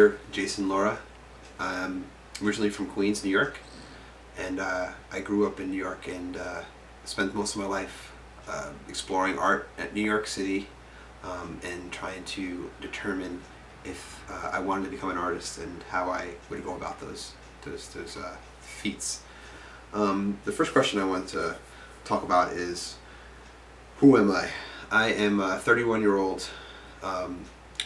sculptor Jason Laura. I'm originally from Queens, New York, and I grew up in New York and spent most of my life exploring art at New York City and trying to determine if I wanted to become an artist and how I would go about those feats. The first question I want to talk about is, who am I? I am a 31-year-old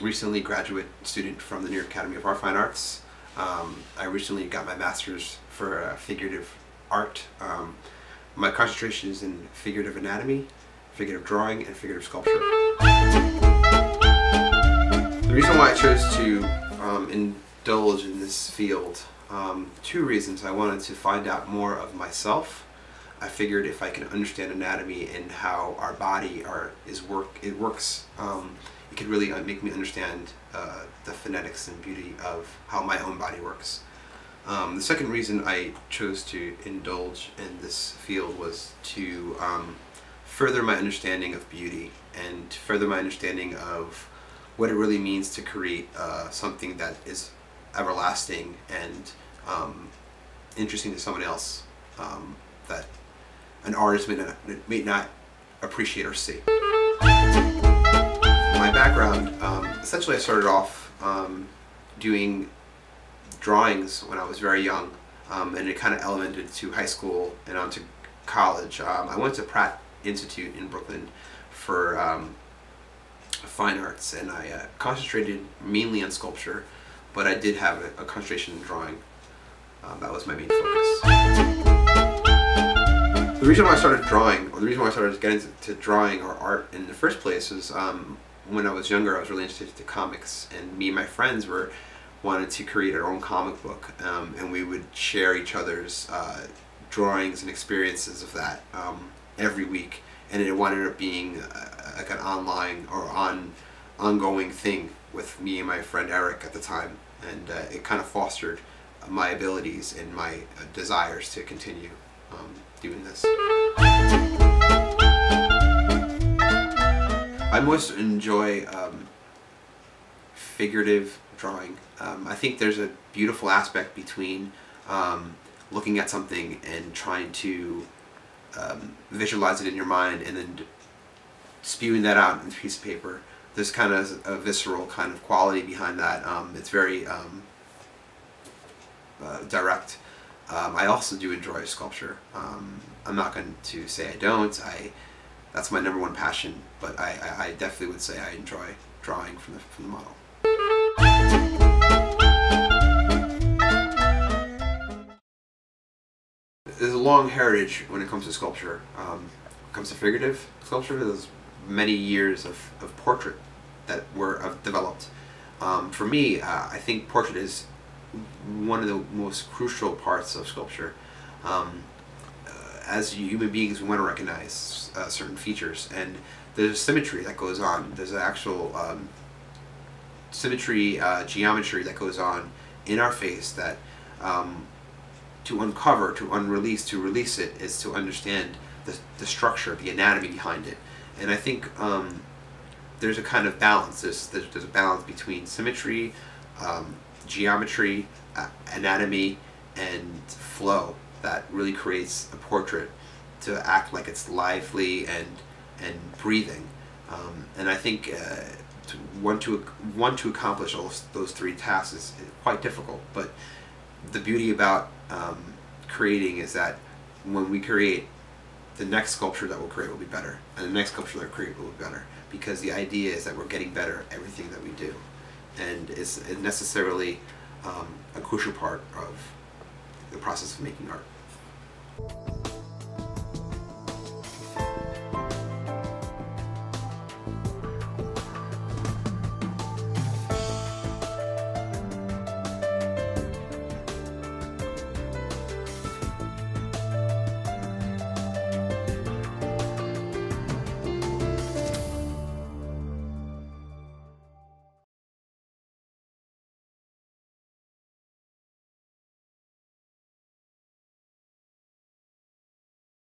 recently graduate student from the New York Academy of Fine Arts. I recently got my master's for figurative art. My concentration is in figurative anatomy, figurative drawing, and figurative sculpture. The reason why I chose to indulge in this field, two reasons. I wanted to find out more of myself. I figured if I can understand anatomy and how our body works, it could really make me understand the phonetics and beauty of how my own body works. The second reason I chose to indulge in this field was to further my understanding of beauty and to further my understanding of what it really means to create something that is everlasting and interesting to someone else, that an artist may not appreciate or see. My background, essentially I started off doing drawings when I was very young, and it kind of elemented to high school and on to college. I went to Pratt Institute in Brooklyn for fine arts, and I concentrated mainly on sculpture, but I did have a concentration in drawing. That was my main focus. The reason why I started drawing, or the reason why I started getting into drawing or art in the first place was when I was younger I was really interested in comics, and me and my friends wanted to create our own comic book, and we would share each other's drawings and experiences of that every week, and it wound up being like an online or ongoing thing with me and my friend Eric at the time, and it kind of fostered my abilities and my desires to continue doing this. I most enjoy figurative drawing. I think there's a beautiful aspect between looking at something and trying to visualize it in your mind and then spewing that out on a piece of paper. There's kind of a visceral kind of quality behind that. It's very direct. I also do enjoy sculpture. I'm not going to say I don't. That's my #1 passion, but I definitely would say I enjoy drawing from the model. There's a long heritage when it comes to sculpture. When it comes to figurative sculpture, there's many years of portrait that were developed. For me, I think portrait is one of the most crucial parts of sculpture. As human beings, we want to recognize certain features, and there's symmetry that goes on. There's an actual symmetry, geometry that goes on in our face that to uncover, to unrelease, to release it is to understand the structure, the anatomy behind it. And I think there's a kind of balance. There's a balance between symmetry, geometry, anatomy, and flow that really creates a portrait to act like it's lively and breathing. And I think to accomplish all those three tasks is quite difficult. But the beauty about creating is that when we create, the next sculpture that we'll create will be better, and the next sculpture that we'll create will be better, because the idea is that we're getting better at everything that we do, and it's necessarily a crucial part of the process of making art.